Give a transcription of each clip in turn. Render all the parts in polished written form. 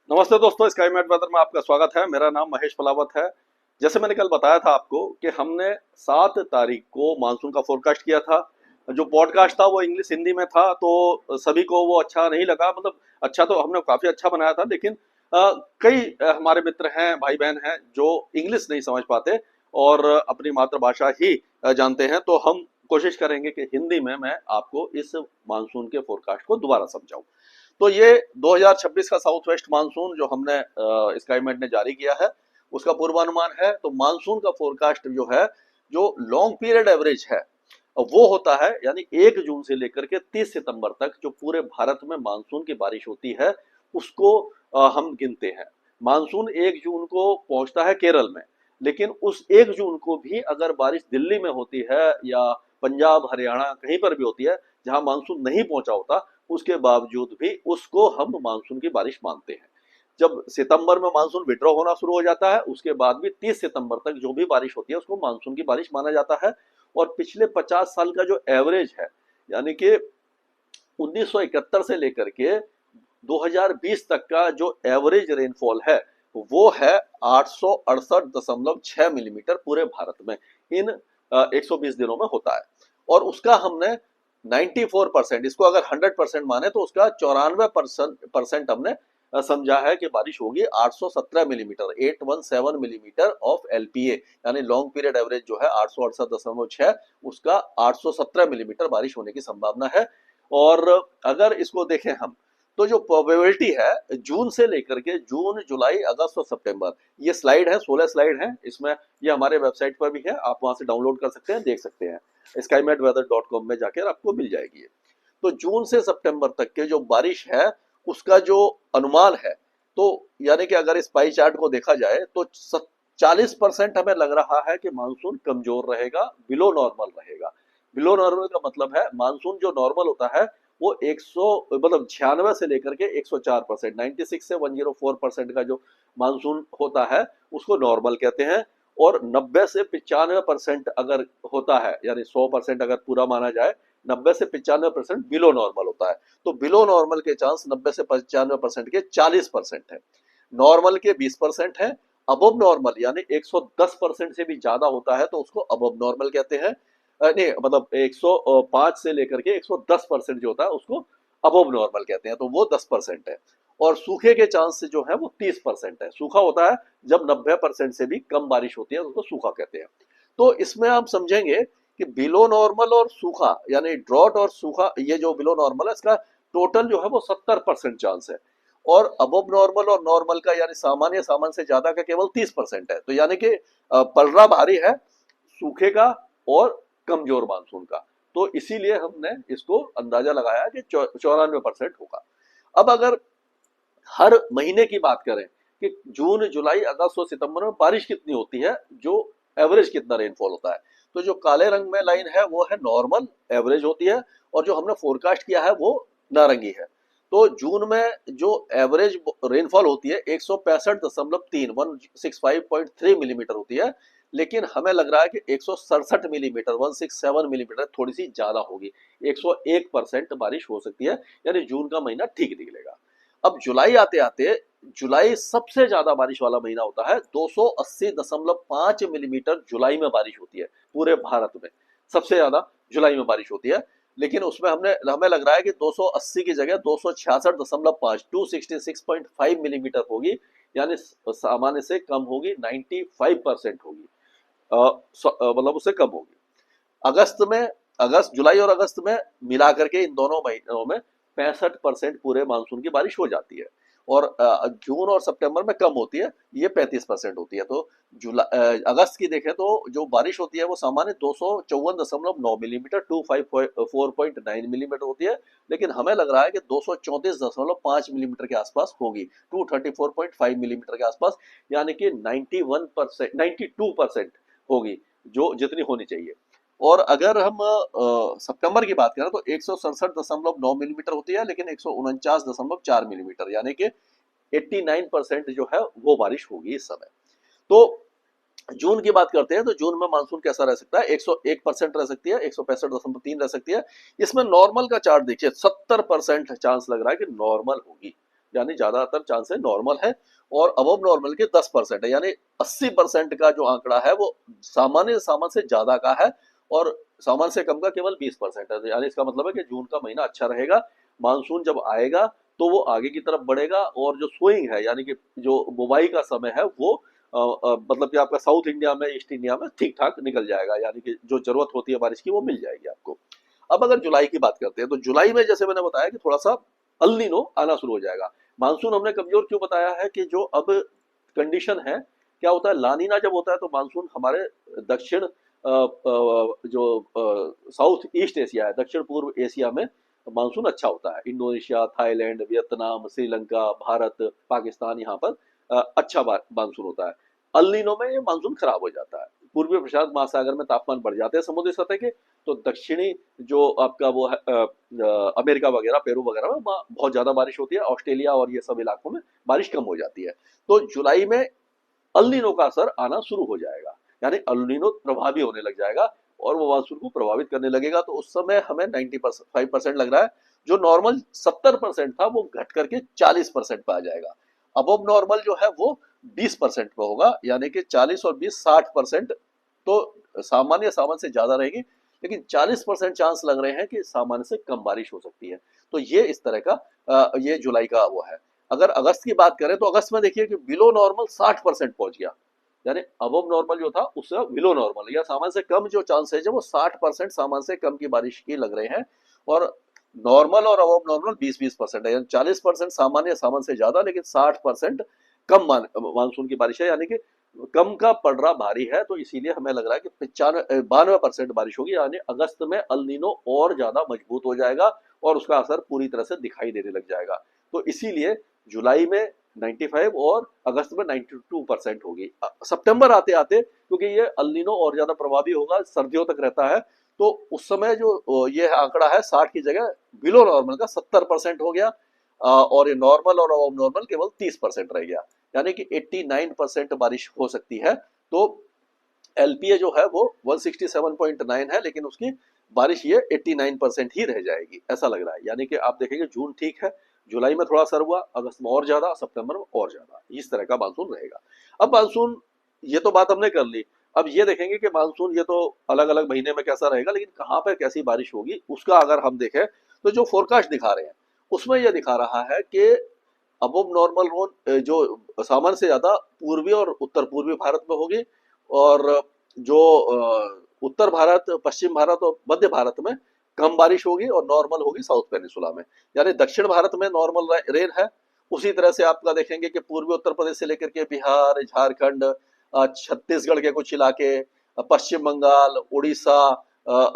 नमस्ते दोस्तों, sky mat weather में आपका स्वागत है। मेरा नाम महेश पलावत है। जैसे मैंने कल बताया था आपको कि हमने 7 तारीख को मानसून का फोरकास्ट किया था। जो पॉडकास्ट था वो इंग्लिश हिंदी में था, तो सभी को वो अच्छा नहीं लगा। मतलब अच्छा तो हमने काफी अच्छा बनाया था, लेकिन कई हमारे मित्र हैं, भाई बहन हैं जो इंग्लिश नहीं समझ पाते और अपनी मातृभाषा ही जानते हैं। तो हम कोशिश करेंगे कि हिंदी में मैं आपको इस मानसून के फोरकास्ट को दोबारा समझाऊं। तो ये 2026 का साउथ वेस्ट मानसून जो हमने स्काईमेट ने जारी किया है, उसका पूर्वानुमान है। तो मानसून का फोरकास्ट जो है, जो लॉन्ग पीरियड एवरेज है, वो होता है यानी 1 जून से लेकर के 30 सितंबर तक जो पूरे भारत में मानसून की बारिश होती है, उसको हम गिनते हैं। मानसून 1 जून को पहुंचता है केरल में, लेकिन उस 1 जून को भी अगर बारिश दिल्ली में होती है या पंजाब हरियाणा कहीं पर भी होती है जहां मानसून नहीं पहुंचा होता, उसके बावजूद भी उसको हम मानसून की बारिश मानते हैं। जब सितंबर में मानसून विड्रॉ होना शुरू हो जाता है, उसके बाद भी 30 सितंबर तक जो भी बारिश होती है उसको मानसून की बारिश माना जाता है। और पिछले 50 साल का जो एवरेज है, यानी कि 1971 से लेकर के 2020 तक का जो एवरेज रेनफॉल है, वो है 868.6 मिलीमीटर पूरे भारत में इन 120 दिनों में होता है। और उसका हमने 94%, इसको अगर 100% माने तो उसका 94% हमने समझा है कि बारिश होगी 817 मिलीमीटर, 817 मिलीमीटर ऑफ एलपीए, यानी लॉन्ग पीरियड एवरेज जो है 868.6, उसका 817 मिलीमीटर बारिश होने की संभावना है। और अगर इसको देखें हम, तो जो प्रोबेबिलिटी है जून से लेकर के जून, जुलाई, अगस्त और सितंबर, ये स्लाइड है, 16 स्लाइड है इसमें। ये हमारे वेबसाइट पर भी है, आप वहां से डाउनलोड कर सकते हैं, देख सकते हैं। skymetweather.com में जाकर आपको मिल जाएगी। तो जून से सितंबर तक के जो बारिश है, उसका जो अनुमान है, तो यानी कि अगर इस पाई चार्ट को देखा जाए तो 40% हमें लग रहा है कि मानसून कमजोर रहेगा, बिलो नॉर्मल रहेगा। बिलो नॉर्मल का मतलब है मानसून जो नॉर्मल होता है वो 100 मतलब 96 से लेकर के 104%, 96 से 104% का जो मानसून होता है उसको नॉर्मल कहते हैं। और 90 से 95% अगर होता है, यानी 100% अगर पूरा माना जाए, 90 से 95% बिलो नॉर्मल होता है। तो बिलो नॉर्मल के चांस 90 से 95% के 40% है, नॉर्मल के 20% है। अबव नॉर्मल यानी 110% से भी ज्यादा होता है तो उसको अबव नॉर्मल कहते हैं। नहीं मतलब 105 से लेकर के 110% जो होता है उसको अबव नॉर्मल कहते हैं, तो वो 10% है। और सूखे के चांस जो है वो 30% है। सूखा होता है जब 90% से भी कम बारिश होती है, उसको सूखा कहते हैं। तो इसमें आप समझेंगे कि बिलो नॉर्मल और सूखा, यानी ड्रॉट और सूखा, ये जो बिलो नॉर्मल है इसका टोटल जो है वो 70% चांस है। और अबव नॉर्मल और नॉर्मल का यानी सामान्य सामान्य से ज्यादा का केवल 30% है। तो यानी कि पलड़ा भारी है सूखे का और कमजोर मानसून का। तो इसीलिए हमने इसको अंदाजा लगाया कि 94% होगा। अब अगर हर महीने की बात करें कि जून, जुलाई, अगस्त और सितंबर में बारिश कितनी होती है, जो एवरेज कितना रेनफॉल होता है, तो जो काले रंग में लाइन है वो है नॉर्मल एवरेज होती है, और जो हमने फोरकास्ट किया है वो नारंगी है। तो जून में जो एवरेज रेनफॉल होती है 165.3, 165.3 मिलीमीटर होती है। लेकिन हमें लग रहा है कि 167 मिलीमीटर, 167 मिलीमीटर थोड़ी सी ज्यादा होगी, 101% बारिश हो सकती है, यानी जून का महीना ठीक निकलेगा। अब जुलाई आते आते, जुलाई सबसे ज्यादा बारिश वाला महीना होता है, 280.5 मिलीमीटर जुलाई में बारिश होती है पूरे भारत में, सबसे ज्यादा जुलाई में बारिश होती है। लेकिन उसमें हमें लग रहा है कि 280 की जगह 266.5, 266.5 मिलीमीटर होगी, यानी सामान्य से कम होगी, 95% होगी। मतलब उससे कम होगी। अगस्त में, अगस्त, जुलाई और अगस्त में मिला करके इन दोनों महीनों में 65% पूरे मानसून की बारिश हो जाती है। और जून और सितंबर में कम होती है, ये 35% होती है। तो जुलाई अगस्त की देखें तो जो बारिश होती है वो सामान्य 254.9 मिलीमीटर, 254.9 मिलीमीटर होती है। लेकिन हमें लग रहा है कि 234.5 मिलीमीटर के आसपास होगी, 234.5 मिलीमीटर के आसपास, यानी कि 91%, 92% होगी, जो जितनी होनी चाहिए। और अगर हम सितंबर की बात करें तो 167.9 मिलीमीटर होती है, लेकिन 149.4 मिलीमीटर, यानी कि 89% जो है वो बारिश होगी इस समय। तो जून की बात करते हैं तो जून में मानसून कैसा रह सकता है, 101% रह सकती है, 165.3 रह सकती है। इसमें नॉर्मल का चार्ट देखिए, 70% चांस लग रहा है कि नॉर्मल होगी। यानी ज्यादातर चांसेस नॉर्मल है, और अबव नॉर्मल के 10% है, यानी 80% का जो आंकड़ा है वो सामान्य से ज्यादा का है, और सामान्य से कम का केवल 20% है। यानी इसका मतलब है कि जून का महीना अच्छा रहेगा। मानसून जब आएगा तो वो आगे की तरफ बढ़ेगा, और जो स्विंग है यानी कि जो बुवाई का समय है वो मतलब कि आपका साउथ इंडिया में, ईस्ट इंडिया में ठीक ठाक निकल जाएगा, यानी कि जो जरूरत होती है बारिश की वो मिल जाएगी आपको। अब अगर जुलाई की बात करते हैं तो जुलाई में जैसे मैंने बताया कि थोड़ा सा अल नीनो आना शुरू हो जाएगा। मानसून हमने कमजोर क्यों बताया है कि जो अब कंडीशन है, क्या होता है लानीना जब होता है तो मानसून हमारे दक्षिण जो साउथ ईस्ट एशिया है, दक्षिण पूर्व एशिया में मानसून अच्छा होता है। Indonesia, Thailand, Vietnam, Sri Lanka, Bharat, Pakistan, यहाँ पर अच्छा मानसून होता है। अल नीनो में ये मानसून खराब हो जाता है। पूर्वी प्रशांत महासागर में तापमान बढ़ जाते हैं समुद्री सतह के, तो दक्षिणी जो आपका वो है अमेरिका वगैरह, पेरू वगैरह में वहाँ बहुत ज्यादा बारिश होती है। ऑस्ट्रेलिया और ये सब इलाकों में बारिश कम हो जाती है। तो जुलाई में अल नीनो का असर आना शुरू हो जाएगा, यानी अल नीनो प्रभावी होने लग जाएगा और वो मानसून को प्रभावित करने लगेगा। तो उस समय हमें 95% लग रहा है, जो नॉर्मल 70% था वो घट करके 40% पे आ जाएगा। अब नॉर्मल जो है वो 20% पे होगा, यानी कि 40 और 20 60%। तो सामान्य से ज्यादा रहेगी, लेकिन 40% चांस लग रहे हैं कि सामान्य से कम बारिश हो सकती है। तो ये इस तरह का ये जुलाई का वो है। अगर अगस्त की बात करें तो अगस्त में देखिए कि बिलो नॉर्मल 60% पहुंच गया, यानी अबव नॉर्मल जो था उससे बिलो नॉर्मल या सामान्य से कम जो चांसेज है वो 60% सामान्य से कम की बारिश की लग रहे हैं, और नॉर्मल और अबव नॉर्मल 20-20% है, यानी 40% सामान्य से ज्यादा, लेकिन 60% कम मानसून की बारिश है, यानी कि कम का पड़ रहा भारी है। तो इसीलिए हमें लग रहा है कि 92% बारिश होगी, यानी अगस्त में अल नीनो और ज्यादा मजबूत हो जाएगा और उसका असर पूरी तरह से दिखाई देने लग जाएगा। तो इसीलिए जुलाई में 95 और अगस्त में 92% होगी। सितंबर आते आते, क्योंकि ये अल नीनो और ज्यादा प्रभावी होगा, सर्दियों तक रहता है, तो उस समय जो ये आंकड़ा है 60 की जगह बिलो नॉर्मल का 70% हो गया, और ये नॉर्मल और अबव नॉर्मल केवल 30% रह गया, यानी कि 89% बारिश हो सकती है। तो एलपीए जो है वो 167.9 है, लेकिन उसकी बारिश ये 89% ही रह जाएगी, ऐसा लग रहा है। यानी कि आप देखेंगे जून ठीक है, जुलाई में थोड़ा असर हुआ, अगस्त में और ज्यादा, सितंबर में और ज्यादा, इस तरह का मानसून रहेगा। अब मानसून, ये तो बात हमने कर ली। अब ये देखेंगे कि मानसून ये तो अलग अलग महीने में कैसा रहेगा, लेकिन कहाँ पर कैसी बारिश होगी उसका अगर हम देखें तो जो फोरकास्ट दिखा रहे हैं उसमें यह दिखा रहा है कि अबव नॉर्मल रोन जो सामान्य से ज्यादा पूर्वी और उत्तर पूर्वी भारत में होगी, और जो उत्तर भारत, पश्चिम भारत और मध्य भारत में कम बारिश होगी, और नॉर्मल होगी साउथ पेनिसुला में। यानी दक्षिण भारत में नॉर्मल रेन है। उसी तरह से आपका देखेंगे कि पूर्वी उत्तर प्रदेश से लेकर के बिहार, झारखंड, छत्तीसगढ़ के कुछ इलाके, पश्चिम बंगाल, उड़ीसा,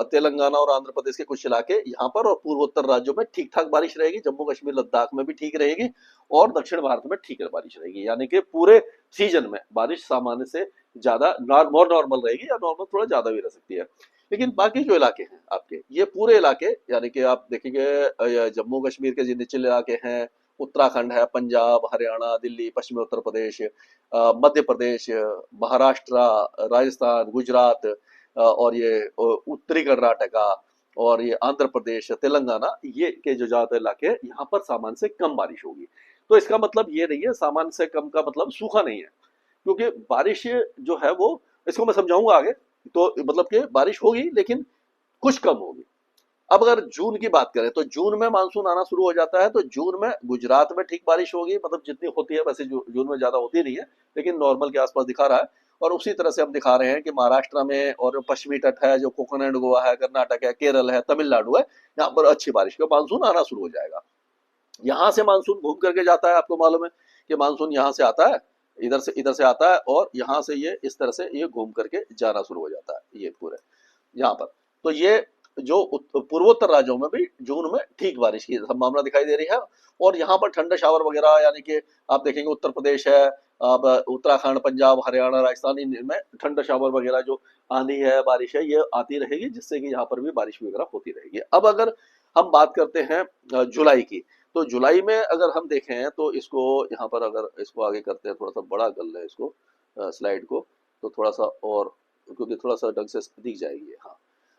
तेलंगाना और आंध्र प्रदेश के कुछ इलाके यहाँ पर, और पूर्वोत्तर राज्यों में ठीक ठाक बारिश रहेगी, जम्मू कश्मीर लद्दाख में भी ठीक रहेगी, और दक्षिण भारत में ठीक बारिश रहेगी। यानी कि पूरे सीजन में बारिश सामान्य से ज्यादा मोर नॉर्मल रहेगी, या नॉर्मल थोड़ा ज्यादा भी रह सकती है। लेकिन बाकी जो इलाके हैं आपके, ये पूरे इलाके, यानी कि आप देखेंगे जम्मू कश्मीर के जो निचले इलाके हैं, उत्तराखंड है, पंजाब, हरियाणा, दिल्ली, पश्चिमी उत्तर प्रदेश, मध्य प्रदेश, महाराष्ट्र, राजस्थान, गुजरात, और ये उत्तरी कर्नाटका, और ये आंध्र प्रदेश, तेलंगाना, ये के जो ज्यादातर इलाके हैं यहाँ पर सामान्य से कम बारिश होगी। तो इसका मतलब ये नहीं है, सामान्य से कम का मतलब सूखा नहीं है, क्योंकि बारिश जो है वो, इसको मैं समझाऊंगा आगे। तो मतलब कि बारिश होगी लेकिन कुछ कम होगी। अब अगर जून की बात करें तो जून में मानसून आना शुरू हो जाता है। तो जून में गुजरात में ठीक बारिश होगी, मतलब जितनी होती है वैसे जून में ज्यादा होती नहीं है, लेकिन नॉर्मल के आसपास दिखा रहा है। और उसी तरह से हम दिखा रहे हैं कि महाराष्ट्र में, और पश्चिमी तट है जो कोकण एंड गोवा है, कर्नाटक है, केरल है, तमिलनाडु है, यहाँ पर अच्छी बारिश का मानसून आना शुरू हो जाएगा। यहाँ से मानसून घूम करके जाता है, आपको मालूम है कि मानसून यहाँ से आता है, इधर से आता है, और यहाँ से ये इस तरह से ये घूम करके जाना शुरू हो जाता है ये पूरे यहाँ पर। तो ये जो पूर्वोत्तर राज्यों में भी जून में ठीक बारिश की संभावना दिखाई दे रही है। और यहाँ पर ठंडे शावर वगैरह, यानी कि आप देखेंगे उत्तर प्रदेश है, अब उत्तराखंड, पंजाब, हरियाणा, राजस्थान, इनमें ठंडा शावर वगैरह जो आंधी है, बारिश है, ये आती रहेगी, जिससे कि यहाँ पर भी बारिश वगैरह होती रहेगी। अब अगर हम बात करते हैं जुलाई की, तो जुलाई में अगर हम देखें तो इसको यहाँ पर अगर इसको आगे करते हैं, थोड़ा सा बड़ा कर लें इसको स्लाइड को, तो थोड़ा सा और, क्योंकि थोड़ा सा ढंग से दिख जाएगी। हाँ,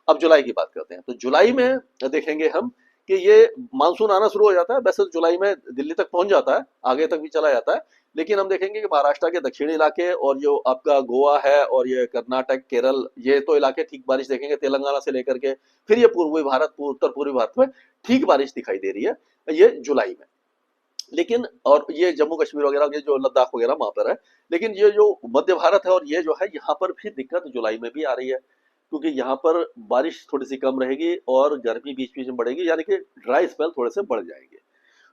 अब जुलाई की बात करते हैं। तो जुलाई में देखेंगे हम कि ये मानसून आना शुरू हो जाता है। वैसे तो जुलाई में दिल्ली तक पहुंच जाता है, आगे तक भी चला जाता है, लेकिन हम देखेंगे कि महाराष्ट्र के दक्षिणी इलाके और जो आपका गोवा है और ये कर्नाटक, केरल, ये तो इलाके ठीक बारिश देखेंगे, तेलंगाना से लेकर के फिर ये पूर्वी भारत, उत्तर पूर्वी भारत में ठीक बारिश दिखाई दे रही है ये जुलाई में। लेकिन और ये जम्मू कश्मीर वगैरह, ये जो लद्दाख वगैरह वहां पर है, लेकिन ये जो मध्य भारत है और ये जो है, यहाँ पर भी दिक्कत जुलाई में भी आ रही है, क्योंकि यहाँ पर बारिश थोड़ी सी कम रहेगी और गर्मी बीच बीच में बढ़ेगी, यानी कि ड्राई स्पेल थोड़े से बढ़ जाएंगे।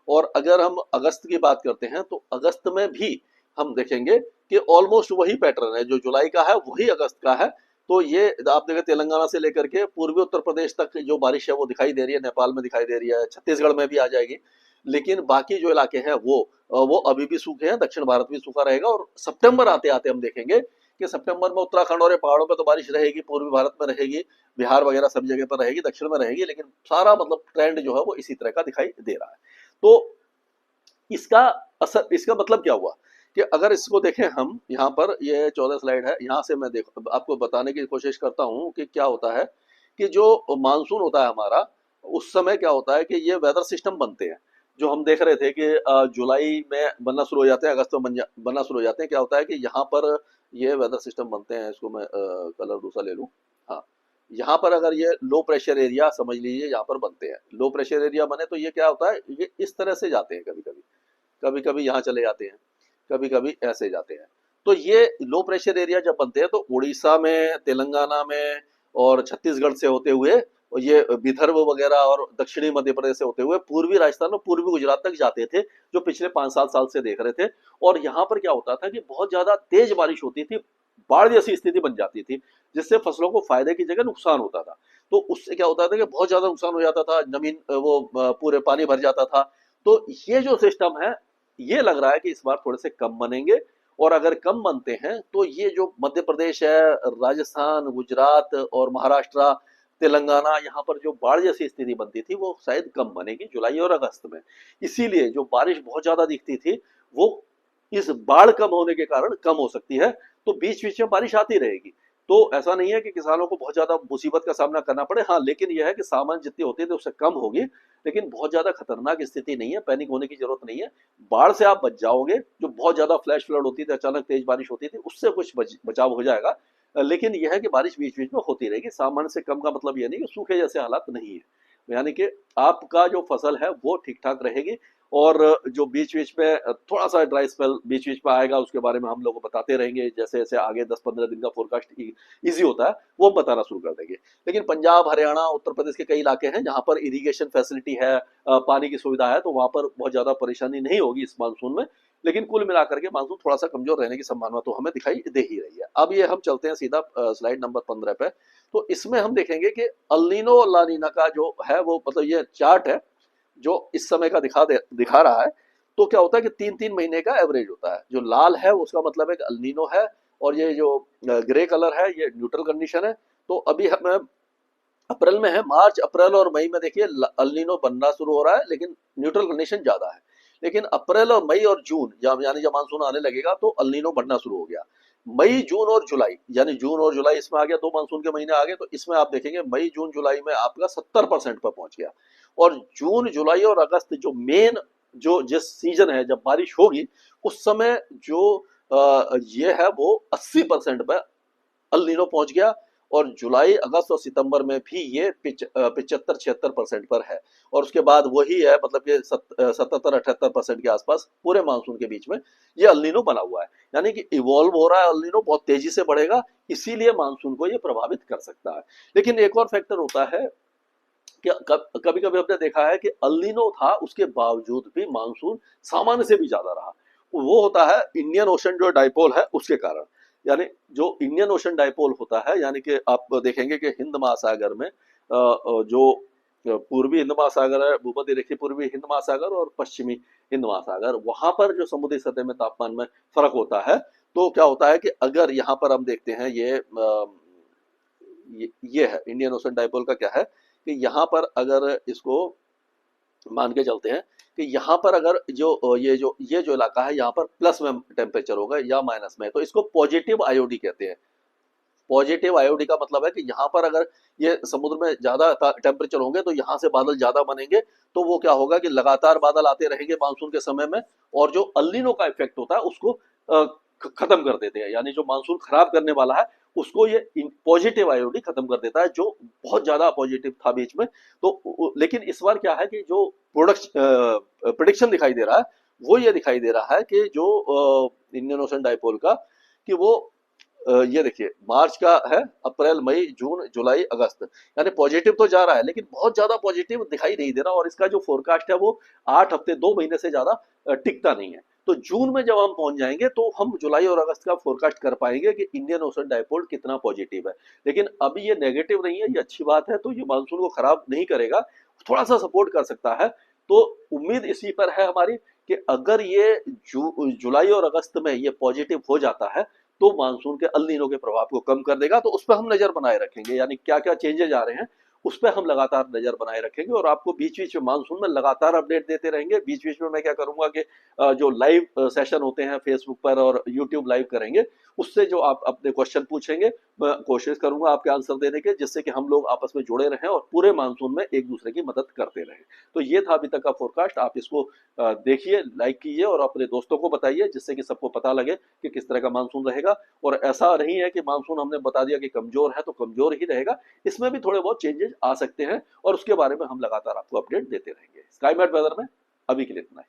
और अगर हम अगस्त की बात करते हैं तो अगस्त में भी हम देखेंगे कि ऑलमोस्ट वही पैटर्न है, जो जुलाई का है वही अगस्त का है। तो ये आप देखें, तेलंगाना से लेकर के पूर्वी उत्तर प्रदेश तक जो बारिश है वो दिखाई दे रही है, नेपाल में दिखाई दे रही है, छत्तीसगढ़ में भी आ जाएगी। लेकिन बाकी जो इलाके हैं वो अभी भी सूखे हैं, दक्षिण भारत भी सूखा रहेगा। और सितंबर आते आते हम देखेंगे कि सितंबर में उत्तराखंड और पहाड़ों पर तो बारिश रहेगी, पूर्वी भारत में रहेगी, बिहार वगैरह सभी जगह पर रहेगी, दक्षिण में रहेगी, लेकिन सारा मतलब ट्रेंड जो है वो इसी तरह का दिखाई दे रहा है। तो इसका असर, इसका मतलब क्या हुआ कि अगर इसको देखें हम, यहाँ पर ये 14 स्लाइड है, यहाँ से मैं देख आपको बताने की कोशिश करता हूँ कि क्या होता है कि जो मानसून होता है हमारा, उस समय क्या होता है कि ये वेदर सिस्टम बनते हैं, जो हम देख रहे थे कि जुलाई में बनना शुरू हो जाते हैं, अगस्त में बनना शुरू हो जाते हैं। क्या होता है कि यहाँ पर ये वेदर सिस्टम बनते हैं, इसको मैं कलर दूसरा ले लूँ। हाँ, यहाँ पर अगर ये लो प्रेशर एरिया समझ लीजिए, यहाँ पर बनते हैं लो प्रेशर एरिया बने, तो ये क्या होता है, ये इस तरह से जाते हैं, कभी कभी कभी कभी यहाँ चले जाते हैं, कभी कभी ऐसे जाते हैं। तो ये लो प्रेशर एरिया जब बनते हैं तो उड़ीसा में, तेलंगाना में और छत्तीसगढ़ से होते हुए, और ये विदर्भ वगैरह और दक्षिणी मध्य प्रदेश से होते हुए पूर्वी राजस्थान और पूर्वी गुजरात तक जाते थे, जो पिछले 5-7 साल से देख रहे थे। और यहाँ पर क्या होता था कि बहुत ज्यादा तेज बारिश होती थी, बाढ़ जैसी स्थिति बन जाती थी, जिससे फसलों को फायदे की जगह नुकसान होता था। तो उससे क्या होता था कि बहुत ज्यादा नुकसान हो जाता था, जमीन वो पूरे पानी भर जाता था। तो ये जो सिस्टम है, ये लग रहा है कि इस बार थोड़े से कम बनेंगे। और अगर कम बनते हैं तो ये जो मध्य प्रदेश है, राजस्थान, गुजरात और महाराष्ट्र, तेलंगाना, यहाँ पर जो बाढ़ जैसी स्थिति बनती थी वो शायद कम बनेगी जुलाई और अगस्त में। इसीलिए जो बारिश बहुत ज्यादा दिखती थी वो इस बाढ़ कम होने के कारण कम हो सकती है। तो बीच बीच में बारिश आती रहेगी, तो ऐसा नहीं है कि किसानों को बहुत ज्यादा मुसीबत का सामना करना पड़े। हाँ, लेकिन यह है कि सामान जितनी होती है उससे कम होगी, लेकिन बहुत ज्यादा खतरनाक स्थिति नहीं है, पैनिक होने की जरूरत नहीं है। बाढ़ से आप बच जाओगे, जो बहुत ज्यादा फ्लैश फ्लड होती थी, अचानक तेज बारिश होती थी, उससे कुछ बचाव हो जाएगा। लेकिन यह है कि बारिश बीच बीच में होती रहेगी। सामान्य से कम का मतलब यह नहीं कि सूखे जैसे हालात नहीं है, यानी कि आपका जो फसल है वो ठीक ठाक रहेगी। और जो बीच बीच में थोड़ा सा ड्राई स्पेल बीच बीच में आएगा, उसके बारे में हम लोग बताते रहेंगे, जैसे जैसे आगे 10-15 दिन का फोरकास्ट इजी होता है वो हम बताना शुरू कर देंगे। लेकिन पंजाब, हरियाणा, उत्तर प्रदेश के कई इलाके हैं जहां पर इरिगेशन फैसिलिटी है, पानी की सुविधा है, तो वहां पर बहुत ज्यादा परेशानी नहीं होगी इस मानसून में। लेकिन कुल मिलाकर के मानसून थोड़ा सा कमजोर रहने की संभावना तो हमें दिखाई दे ही रही है। अब ये हम चलते हैं सीधा स्लाइड नंबर 15 पे। तो इसमें हम देखेंगे कि अल नीनो और ला नीना का जो है वो, मतलब ये चार्ट है जो इस समय का दिखा रहा है। तो क्या होता है कि 3-3 महीने का एवरेज होता है। जो लाल है उसका मतलब है कि अल नीनो है, और ये जो ग्रे कलर है ये न्यूट्रल कंडीशन है। तो अभी हम अप्रैल में है, मार्च, अप्रैल और मई में देखिए अल नीनो बनना शुरू हो रहा है, लेकिन न्यूट्रल कंडीशन ज्यादा है। लेकिन अप्रैल और मई और जून यानी जब मानसून आने लगेगा तो अल नीनो बढ़ना शुरू हो गया। मई, जून और जुलाई, यानी जून और जुलाई इसमें आ गया, 2 मानसून के महीने आ गए। तो इसमें आप देखेंगे मई, जून, जुलाई में आपका 70% पर पहुंच गया। और जून, जुलाई और अगस्त जो मेन जो जिस सीजन है जब बारिश होगी, उस समय जो ये है वो 80% पे अल नीनो पहुंच गया। और जुलाई, अगस्त और सितंबर में भी ये 75-76% पर है। और उसके बाद वही है, मतलब कि 77-78% के आसपास पूरे मानसून के बीच में ये अल नीनो बना हुआ है। यानी कि इवॉल्व हो रहा है, अल नीनो बहुत तेजी से बढ़ेगा, इसीलिए मानसून को ये प्रभावित कर सकता है। लेकिन एक और फैक्टर होता है कि कभी कभी हमने देखा है कि अल नीनो था, उसके बावजूद भी मानसून सामान्य से भी ज्यादा रहा। वो होता है इंडियन ओशन जो डाइपोल है उसके कारण। यानी जो इंडियन ओशन डाइपोल होता है, यानी कि आप देखेंगे कि हिंद महासागर में जो पूर्वी हिंद महासागर है, भूमध्य रेखीय पूर्वी हिंद महासागर और पश्चिमी हिंद महासागर, वहां पर जो समुद्री सतह में तापमान में फर्क होता है। तो क्या होता है कि अगर यहाँ पर हम देखते हैं ये है इंडियन ओशन डाइपोल का क्या है कि यहाँ पर अगर इसको मान के चलते हैं कि यहाँ पर अगर ये जो इलाका है, यहाँ पर प्लस में टेम्परेचर होगा या माइनस में, तो इसको पॉजिटिव आईओडी कहते हैं। पॉजिटिव आईओडी का मतलब है कि यहाँ पर अगर ये समुद्र में ज्यादा टेम्परेचर होंगे तो यहाँ से बादल ज्यादा बनेंगे, तो वो क्या होगा कि लगातार बादल आते रहेंगे मानसून के समय में, और जो अल्नीनो का इफेक्ट होता है उसको खत्म कर देते हैं, यानी जो मानसून खराब करने वाला है उसको ये पॉजिटिव आईओडी खत्म कर देता है, जो बहुत ज्यादा पॉजिटिव था बीच में। तो लेकिन इस बार क्या है कि जो प्रोडिक्शन दिखाई दे रहा है वो ये दिखाई दे रहा है कि जो इंडियन ओशन डाइपोल का, कि वो ये देखिए मार्च का है, अप्रैल मई जून जुलाई अगस्त, यानी पॉजिटिव तो जा रहा है लेकिन बहुत ज्यादा पॉजिटिव दिखाई नहीं दे रहा, और इसका जो फोरकास्ट है वो 8 हफ्ते 2 महीने से ज्यादा टिकता नहीं है। तो जून में जब हम पहुंच जाएंगे तो हम जुलाई और अगस्त का फोरकास्ट कर पाएंगे कि इंडियन ओशन डाइपोल कितना पॉजिटिव है। लेकिन अभी ये नेगेटिव नहीं है, ये अच्छी बात है, तो ये मानसून को खराब नहीं करेगा, थोड़ा सा सपोर्ट कर सकता है। तो उम्मीद इसी पर है हमारी कि अगर ये जुलाई और अगस्त में ये पॉजिटिव हो जाता है तो मानसून के अल नीनो के प्रभाव को कम कर देगा। तो उस पर हम नजर बनाए रखेंगे, यानी क्या क्या चेंजेज आ रहे हैं उस पर हम लगातार नजर बनाए रखेंगे, और आपको बीच बीच में मानसून में लगातार अपडेट देते रहेंगे। बीच बीच में मैं क्या करूंगा कि जो लाइव सेशन होते हैं फेसबुक पर और यूट्यूब लाइव करेंगे, उससे जो आप अपने क्वेश्चन पूछेंगे मैं कोशिश करूंगा आपके आंसर देने के, जिससे कि हम लोग आपस में जुड़े रहें और पूरे मानसून में एक दूसरे की मदद करते रहें। तो ये था अभी तक का फोरकास्ट, आप इसको देखिए, लाइक कीजिए और अपने दोस्तों को बताइए, जिससे कि सबको पता लगे कि किस तरह का मानसून रहेगा। और ऐसा नहीं है कि मानसून हमने बता दिया कि कमजोर है तो कमजोर ही रहेगा, इसमें भी थोड़े बहुत चेंजेस आ सकते हैं, और उसके बारे में हम लगातार आपको अपडेट देते रहेंगे। स्काई मैट वेदर में अभी के लिए इतना ही।